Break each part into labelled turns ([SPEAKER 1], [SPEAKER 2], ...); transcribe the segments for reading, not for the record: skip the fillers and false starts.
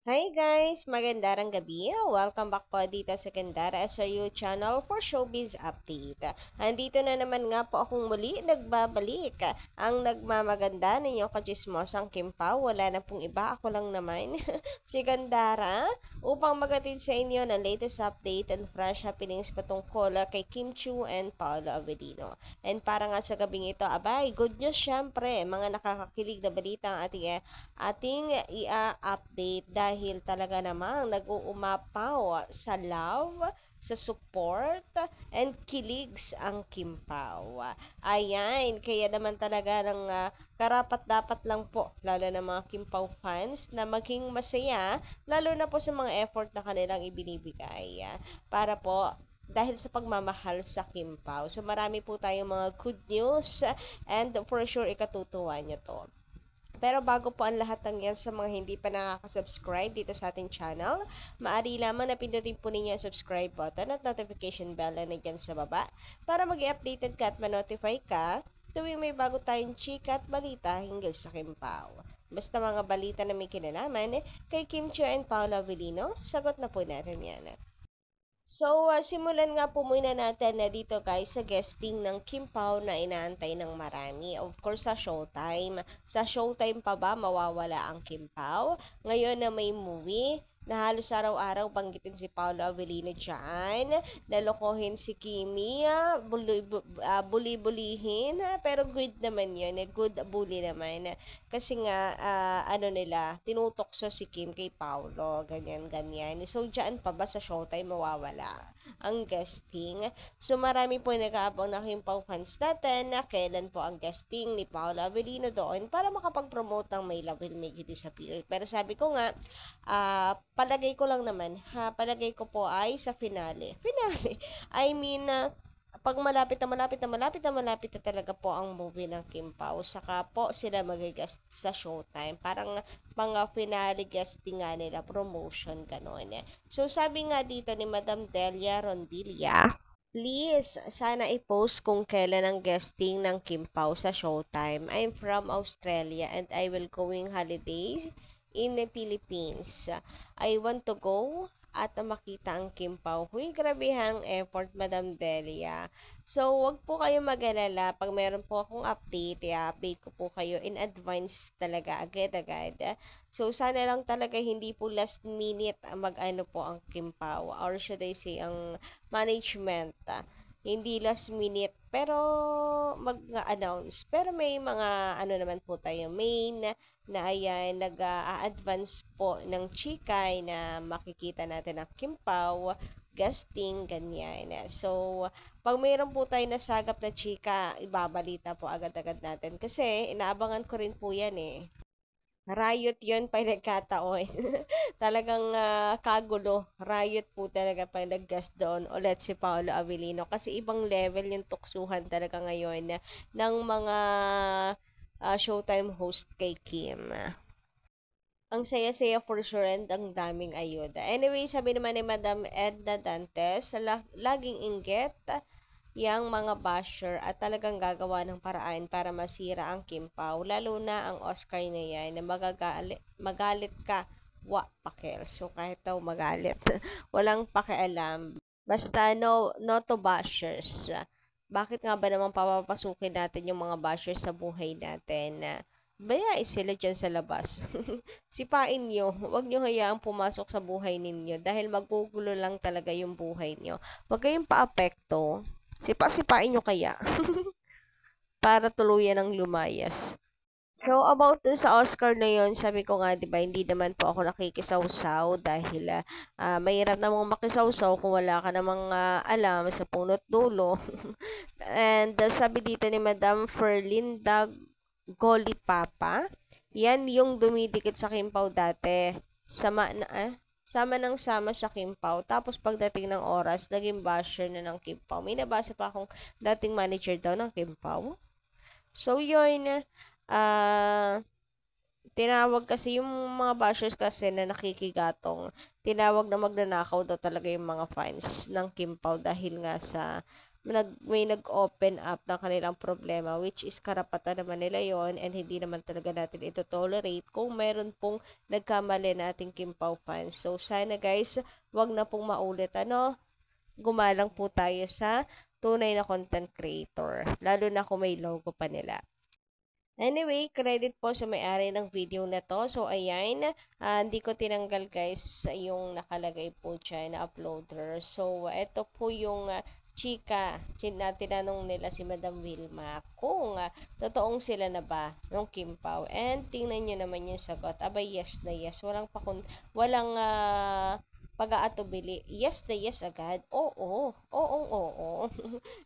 [SPEAKER 1] Hi guys! Magandang gabi. Welcome back po dito sa Gandara SRU channel for Showbiz Update. Andito na naman nga po akong muli nagbabalik. Ang nagmamaganda ninyong kachismosang Kim Pao. Wala na pong iba. Ako lang naman. Si Gandara upang magatid sa inyo ng latest update and fresh happenings patungkol kay Kim Chiu and Paolo Avellino. And para nga sa gabing ito, abay, good news syempre. Mga nakakakilig na balita ang ating i-update dahil talaga namang nag-uumapaw sa love, sa support, and kiligs ang Kimpaw. Ayan, kaya naman talaga ng karapat-dapat lang po, lalo na mga Kimpaw fans, na maging masaya, lalo na po sa mga effort na kanilang ibinibigay. Para po, dahil sa pagmamahal sa Kimpaw. So marami po tayong mga good news and for sure ikatutuwa nyo to. Pero bago po ang lahat ng yan sa mga hindi pa nakaka-subscribe dito sa ating channel, maaari lamang na pindutin po ninyo ang subscribe button at notification bell na dyan sa baba para mag-i-updated ka at ma-notify ka tuwing may bago tayong chika at balita hinggil sa Kimpaw. Basta mga balita na may kinalaman kay Kim Chiu and Paolo Avellino, sagot na po natin yan. So, simulan nga po muna natin na dito guys sa guesting ng Kim Pao na inaantay ng marami. Of course, sa Showtime. Sa Showtime pa ba mawawala ang Kim Pao? Ngayon na may movie na halos araw-araw banggitin si Paolo Avellino dyan, nalokohin si Kimi, buli-bulihin, pero good naman yun, good bully naman. Kasi nga, ano nila, tinutokso si Kim kay Paolo, ganyan-ganyan. So, dyan pa ba sa Showtime mawawala ang guesting? So, marami po nag-aabang na Kimpaw fans natin na kailan po ang guesting ni Paolo Avellino doon para makapag-promote ng My Love Will Make You Disappear. Pero sabi ko nga, palagay ko lang naman, palagay ko po ay sa finale. Finale. I mean, pag malapit na malapit na malapit na malapit na talaga po ang movie ng Kim Pao, saka po sila magigast sa Showtime. Parang mga finale guesting nga nila, promotion, gano'n. So, sabi nga dito ni Madam Delia Rondilla, please, sana i-post kung kailan ang guesting ng Kim Pao sa Showtime. I'm from Australia and I will going holidays in the Philippines. I want to go at makita ang Kim Pao. Huy, grabehang effort, Madam Delia. So, wag po kayo mag-alala. Pag meron po akong update, i-update ko po kayo in advance talaga, agad-agad. So, sana lang talaga hindi po last minute mag-ano po ang Kim Pao. Or should I say, ang management. Hindi last minute, pero mag-announce. Pero may mga, ano naman po tayo, main na ayan, nag-a-advance po ng chikay na makikita natin ang Kimpaw, gasting, ganyan. So, pag mayroon po tayo nasagap na chika, ibabalita po agad-agad natin. Kasi, inaabangan ko rin po yan eh. Riot yon pa nagkataon. Talagang kagulo. Riot po talaga pa naggas doon ulit si Paolo Avellino. Kasi ibang level yung tuksuhan talaga ngayon ng mga Showtime host kay Kim. Ang saya-saya for sure and ang daming ayuda. Anyway, sabi naman ni Madam Edna Dantes, laging inggit yang mga basher at talagang gagawa ng paraan para masira ang Kim Pao, lalo na ang Oscar na yan na magalit ka, pakel. So, kahit daw magalit, walang pakialam. Basta no to bashers. Bakit nga ba naman papapasukin natin yung mga bashers sa buhay natin? Bayae sila dyan sa labas. Sipain nyo. Huwag nyo hayaang pumasok sa buhay ninyo dahil magugulo lang talaga yung buhay nyo. Huwag kayong paapekto. Sipa-sipain nyo kaya. Para tuluyan ng lumayas. So, about dun sa Oscar na yon, sabi ko nga, di ba, hindi naman po ako nakikisawsaw dahil mahirap namang makisawsaw kung wala ka namang alam sa punot dulo. And sabi dito ni Madam Ferlinda Golipapa, yan yung dumidikit sa Kimpaw dati. Sama ng sama sa Kimpaw. Tapos pagdating ng oras, naging basher na ng Kimpaw. May nabasa pa akong dating manager daw ng Kimpaw. So, yun, tinawag kasi yung mga bashers kasi na nakikigatong, tinawag na magnanakaw daw talaga yung mga fans ng Kimpaw dahil nga sa may nag-open up ng kanilang problema, which is karapatan naman nila yon, and hindi naman talaga natin ito tolerate kung meron pong nagkamali na ating Kim Pao fans. So, sana guys, wag na pong maulit, gumalang po tayo sa tunay na content creator, lalo na kung may logo pa nila. Anyway, credit po sa may-ari ng video na to. So, ayan, hindi ko tinanggal guys yung nakalagay po dyan na uploader. So, ito po yung chika. Tinanong nila si Madam Wilma kung totoong sila na ba ng Kim Pao. And tingnan nyo naman yung sagot. Abay, yes na yes. Walang pag-aatubili. Yes na yes agad. Oo. Oo.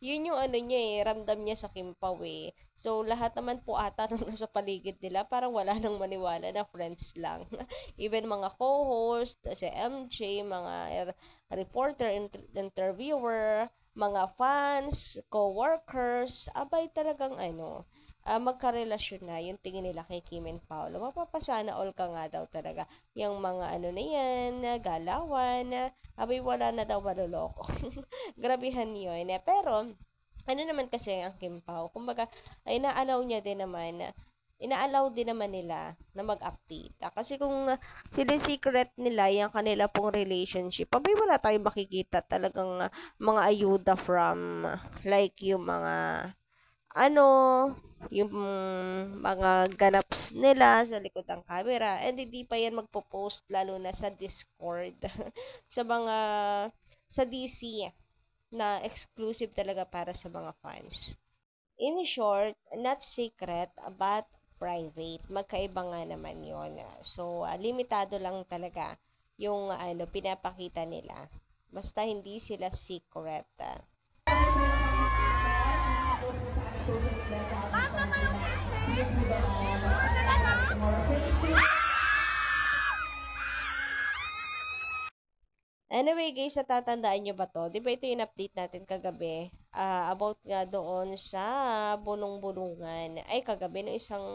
[SPEAKER 1] Yun yung niya ramdam niya sa Kim Pao eh. So, lahat naman po ata nung nasa paligid nila, parang wala nang maniwala na friends lang. Even mga co-host, si MJ, mga reporter, interviewer, mga fans, co-workers, abay talagang magkarelasyon na yung tingin nila kay Kim and Paolo. Mapapasana all ka nga daw talaga. Yung mga na yan, galawan, abay wala na daw maluloko. Grabihan yun. Pero, naman kasi ang Kim Pao, kumbaga, ay inaalaw din naman nila na mag-update. Kasi kung secret nila yung kanila pong relationship, abay wala tayong makikita talagang mga ayuda from, like yung mga, yung mga ganaps nila sa likod ng camera. And hindi pa yan magpo-post, lalo na sa Discord, sa DC, na exclusive talaga para sa mga fans. In short, not secret but private. Magkaiba nga naman yon. So, limitado lang talaga yung pinapakita nila. Basta hindi sila secret. Anyway guys, natatandaan nyo ba to? Di ba ito yung update natin kagabi? About nga doon sa bulong-bulungan. Ay, kagabi, no isang,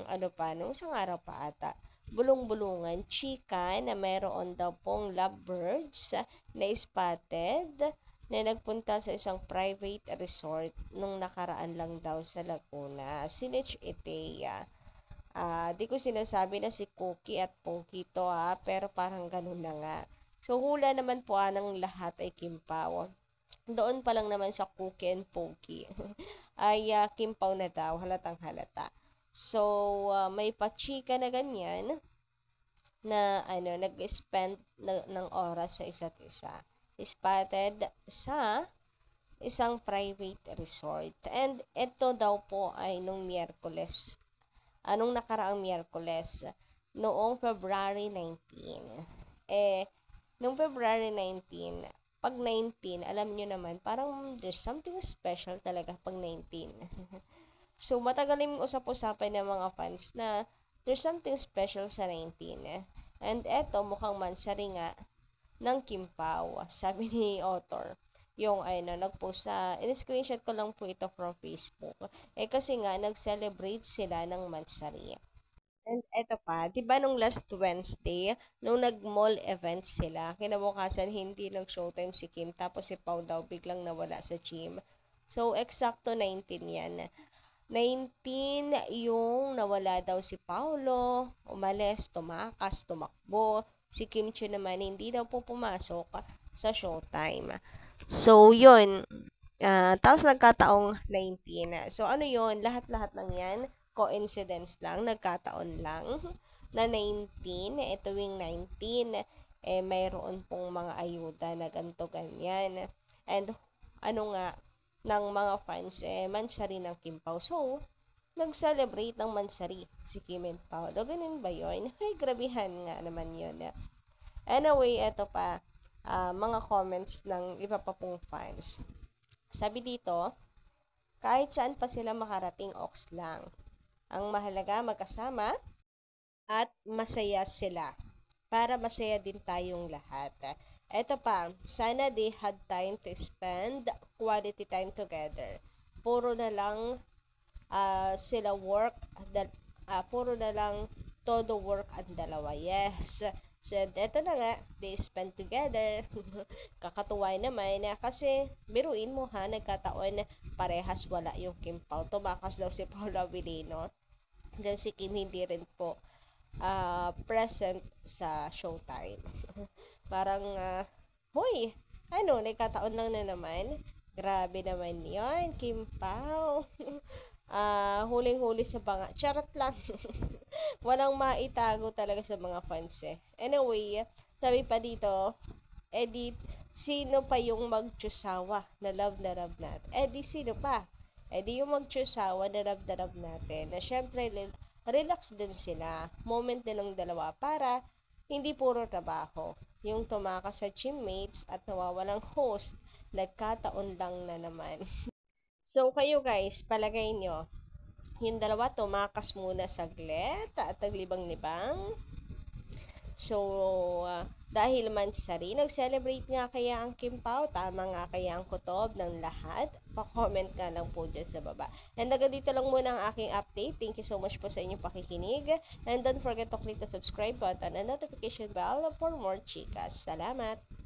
[SPEAKER 1] no isang araw pa ata. Bulong-bulungan, chika na mayroon daw pong lovebirds na spotted na nagpunta sa isang private resort nung nakaraan lang daw sa Laguna. Sinich Itea. Di ko sinasabi na si Cookie at Pokey to pero parang ganun na nga. So, hula naman po ng lahat ay Kim Pao. Doon pa lang naman sa Cookie and Pokey ay Kim Pao na daw, halatang halata. So, may pachika na ganyan na nag-spend ng oras sa isa't isa. Spotted sa isang private resort. And ito daw po ay nung Miyerkules. Anong nakaraang Miyerkules? Noong February 19. Noong February 19, pag 19, alam nyo naman, parang there's something special talaga pag 19. So, matagal yung usap-usapan ng mga fans na there's something special sa 19. And eto, mukhang mansari nga ng Kim Pao. Sabi ni author, yung nag-post in-screenshot ko lang po ito from Facebook. Kasi nga, nag-celebrate sila ng mansari. And eto pa, di ba nung last Wednesday, nung nag-mall event sila, kinabukasan hindi nag-showtime si Kim, tapos si Pao daw biglang nawala sa gym. So, eksakto 19 yan. 19 yung nawala daw si Paolo, umalis, tumakas, tumakbo. Si Kim Chiu naman hindi daw po pumasok sa showtime. So, yun. Tapos nagkataong 19. So, ano yun? Lahat-lahat lang yan coincidence lang, nagkataon lang na 19, ito yung 19, mayroon pong mga ayuda na ganito ganyan. And ng mga fans, mansari ng Kim Pao. So, nag-celebrate ng mansari si Kim and Pao. Ganun ba yun? Ay, grabihan nga naman yun. Anyway, ito pa, mga comments ng iba pa pong fans. Sabi dito, kahit saan pa sila makarating, ox lang. Ang mahalaga magkasama at masaya sila para masaya din tayong lahat. Ito pa, sana they had time to spend quality time together. Puro na lang sila work, puro na lang todo work ang dalawa. Yes, So, eto na nga, they spend together. Kakatuwa naman na kasi biruin mo ha, nagkataon parehas wala yung Kim Pao. Tumakas daw si Paula Abilino. Then si Kim hindi rin po present sa showtime. Parang, hoy, ano, nagkataon lang na naman. Grabe naman yon Kim Pao. Huling-huli sa banga. Charot lang. Walang maitago talaga sa mga fans eh. Anyway, sabi pa dito, edit, sino pa yung magtsusawa na love natin? Sino pa? Yung magtsusawa na love natin. Na syempre, relax din sila. Moment din ng dalawa para hindi puro trabaho. Yung tumakas sa teammates at nawawalang host, nagkataon lang na naman. So, kayo guys, palagay nyo, yung dalawa tumakas muna saglit at naglibang-libang. So, dahil mansari, nag-celebrate nga kaya ang Kim Pao? Tama nga kaya ang kutob ng lahat? Pa-comment nga lang po dyan sa baba. And hanggang dito lang muna ang aking update. Thank you so much po sa inyong pakikinig. And don't forget to click the subscribe button and notification bell for more chikas. Salamat!